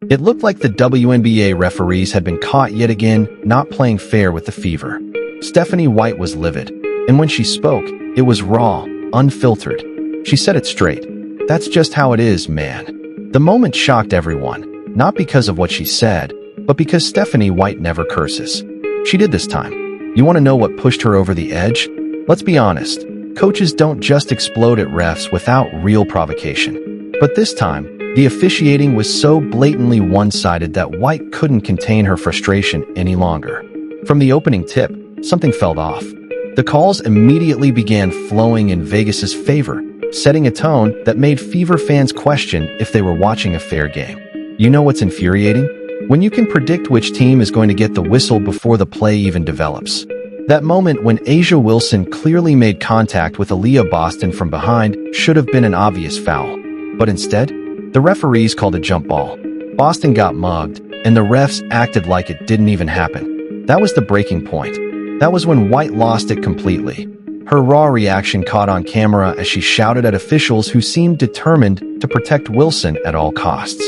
It looked like the WNBA referees had been caught yet again not playing fair with the Fever. Stephanie White was livid, and when she spoke, it was raw, unfiltered. She said it straight. "That's just how it is, man." The moment shocked everyone, not because of what she said, but because Stephanie White never curses. She did this time. You want to know what pushed her over the edge? Let's be honest. Coaches don't just explode at refs without real provocation. But this time, the officiating was so blatantly one-sided that White couldn't contain her frustration any longer. From the opening tip, something felt off. The calls immediately began flowing in Vegas's favor, setting a tone that made Fever fans question if they were watching a fair game. You know what's infuriating? When you can predict which team is going to get the whistle before the play even develops. That moment when A'ja Wilson clearly made contact with Aaliyah Boston from behind should have been an obvious foul. But instead, the referees called a jump ball. Boston got mugged, and the refs acted like it didn't even happen. That was the breaking point. That was when White lost it completely. Her raw reaction caught on camera as she shouted at officials who seemed determined to protect Wilson at all costs.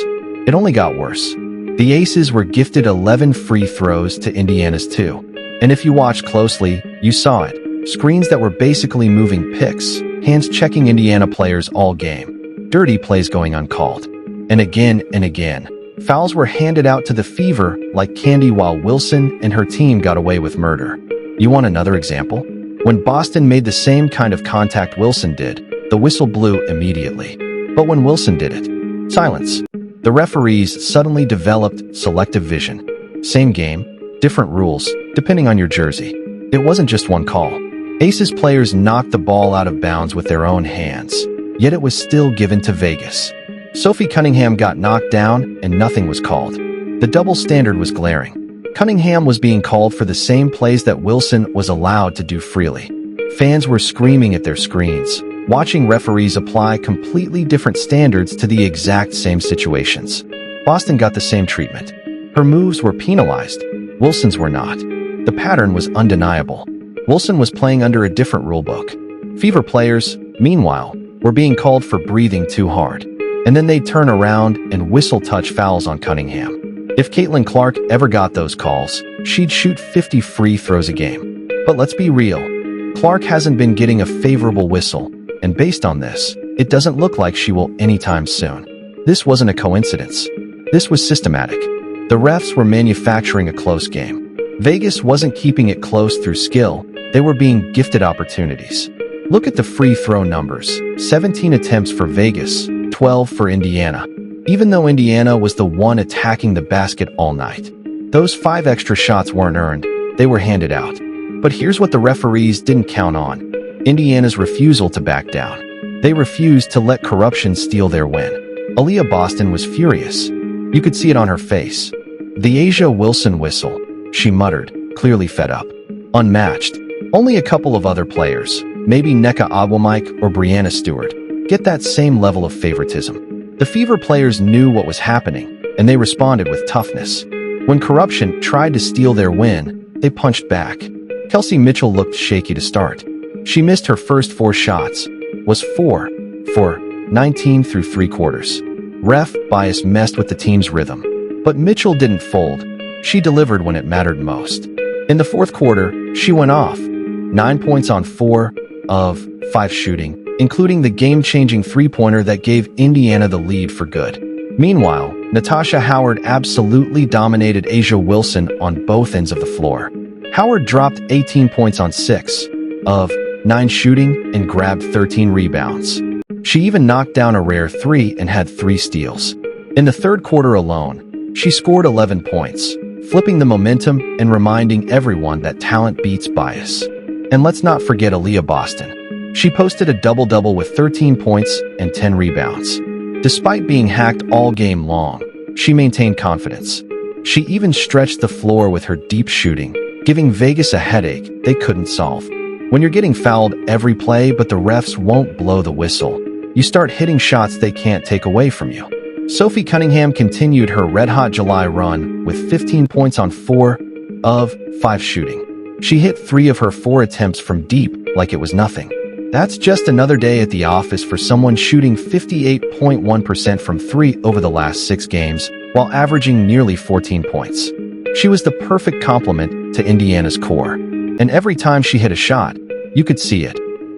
It only got worse. The Aces were gifted 11 free throws to Indiana's 2. And if you watched closely, you saw it. Screens that were basically moving picks, hands checking Indiana players all game. Dirty plays going uncalled. And again, fouls were handed out to the Fever like candy while Wilson and her team got away with murder. You want another example? When Boston made the same kind of contact Wilson did, the whistle blew immediately. But when Wilson did it, silence. The referees suddenly developed selective vision. Same game, different rules, depending on your jersey. It wasn't just one call. Aces players knocked the ball out of bounds with their own hands, yet it was still given to Vegas. Sophie Cunningham got knocked down and nothing was called. The double standard was glaring. Cunningham was being called for the same plays that Wilson was allowed to do freely. Fans were screaming at their screens, watching referees apply completely different standards to the exact same situations. Boston got the same treatment. Her moves were penalized. Wilson's were not. The pattern was undeniable. Wilson was playing under a different rulebook. Fever players, meanwhile, were being called for breathing too hard. And then they'd turn around and whistle touch fouls on Cunningham. If Caitlin Clark ever got those calls, she'd shoot 50 free throws a game. But let's be real. Clark hasn't been getting a favorable whistle, and based on this, it doesn't look like she will anytime soon. This wasn't a coincidence. This was systematic. The refs were manufacturing a close game. Vegas wasn't keeping it close through skill, they were being gifted opportunities. Look at the free throw numbers. 17 attempts for Vegas, 12 for Indiana. Even though Indiana was the one attacking the basket all night. Those 5 extra shots weren't earned, they were handed out. But here's what the referees didn't count on. Indiana's refusal to back down. They refused to let corruption steal their win. Aaliyah Boston was furious. You could see it on her face. The A'ja Wilson whistle, she muttered, clearly fed up. Unmatched. Only a couple of other players, maybe Nneka Ogwumike or Breanna Stewart, get that same level of favoritism. The Fever players knew what was happening, and they responded with toughness. When corruption tried to steal their win, they punched back. Kelsey Mitchell looked shaky to start. She missed her first 4 shots, was 4 for 19 through 3 quarters. Ref bias messed with the team's rhythm. But Mitchell didn't fold. She delivered when it mattered most. In the 4th quarter, she went off. 9 points on 4 of 5 shooting, including the game-changing three-pointer that gave Indiana the lead for good. Meanwhile, Natasha Howard absolutely dominated A'ja Wilson on both ends of the floor. Howard dropped 18 points on 6 of 9 shooting and grabbed 13 rebounds. She even knocked down a rare 3 and had 3 steals. In the 3rd quarter alone, she scored 11 points, flipping the momentum and reminding everyone that talent beats bias. And let's not forget Aaliyah Boston. She posted a double-double with 13 points and 10 rebounds. Despite being hacked all game long, she maintained confidence. She even stretched the floor with her deep shooting, giving Vegas a headache they couldn't solve. When you're getting fouled every play but the refs won't blow the whistle, you start hitting shots they can't take away from you. Sophie Cunningham continued her red-hot July run with 15 points on 4 of 5 shooting. She hit 3 of her 4 attempts from deep like it was nothing. That's just another day at the office for someone shooting 58.1% from 3 over the last 6 games, while averaging nearly 14 points. She was the perfect complement to Indiana's core, and every time she hit a shot, you could see it.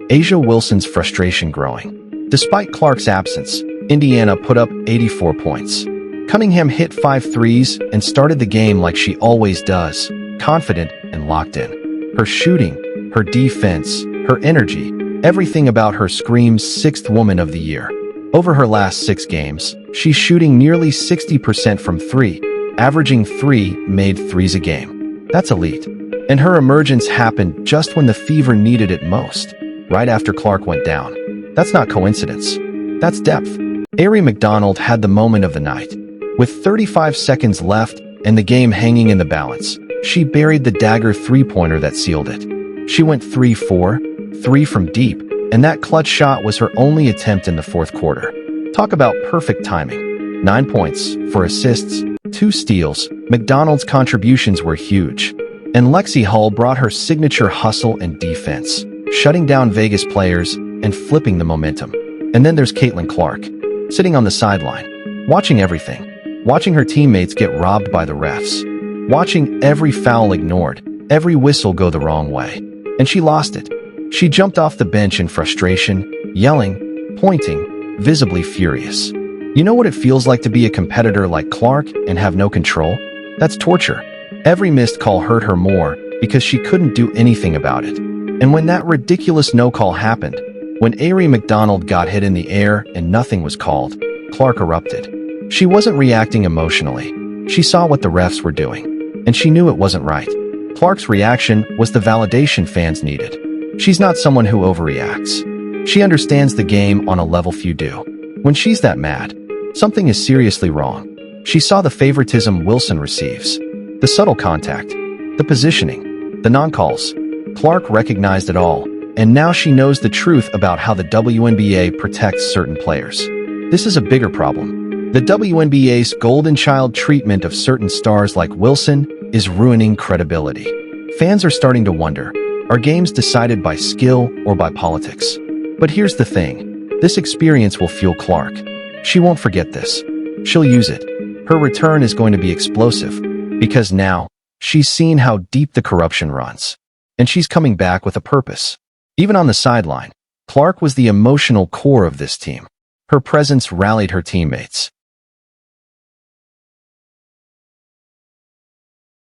A'ja Wilson's frustration growing. Despite Clark's absence, Indiana put up 84 points. Cunningham hit 5 threes and started the game like she always does, confident and locked in. Her shooting, her defense, her energy, everything about her screams 6th Woman of the Year. Over her last 6 games, she's shooting nearly 60% from 3, averaging 3 made threes a game. That's elite. And her emergence happened just when the Fever needed it most, right after Clark went down. That's not coincidence. That's depth. Aari McDonald had the moment of the night. With 35 seconds left and the game hanging in the balance, she buried the dagger three-pointer that sealed it. She went 3-4, 3 from deep, and that clutch shot was her only attempt in the fourth quarter. Talk about perfect timing. 9 points, 4 assists, 2 steals. McDonald's contributions were huge. And Lexi Hull brought her signature hustle and defense, shutting down Vegas players and flipping the momentum. And then there's Caitlin Clark, sitting on the sideline, watching everything. Watching her teammates get robbed by the refs. Watching every foul ignored, every whistle go the wrong way. And she lost it. She jumped off the bench in frustration, yelling, pointing, visibly furious. You know what it feels like to be a competitor like Clark and have no control? That's torture. Every missed call hurt her more because she couldn't do anything about it. And when that ridiculous no call happened, when Aari McDonald got hit in the air and nothing was called, Clark erupted. She wasn't reacting emotionally. She saw what the refs were doing, and she knew it wasn't right. Clark's reaction was the validation fans needed. She's not someone who overreacts. She understands the game on a level few do. When she's that mad, something is seriously wrong. She saw the favoritism Wilson receives, the subtle contact, the positioning, the non-calls. Clark recognized it all, and now she knows the truth about how the WNBA protects certain players. This is a bigger problem. The WNBA's golden child treatment of certain stars like Wilson is ruining credibility. Fans are starting to wonder, are games decided by skill or by politics? But here's the thing, this experience will fuel Clark. She won't forget this. She'll use it. Her return is going to be explosive, because now, she's seen how deep the corruption runs. And she's coming back with a purpose. Even on the sideline, Clark was the emotional core of this team. Her presence rallied her teammates.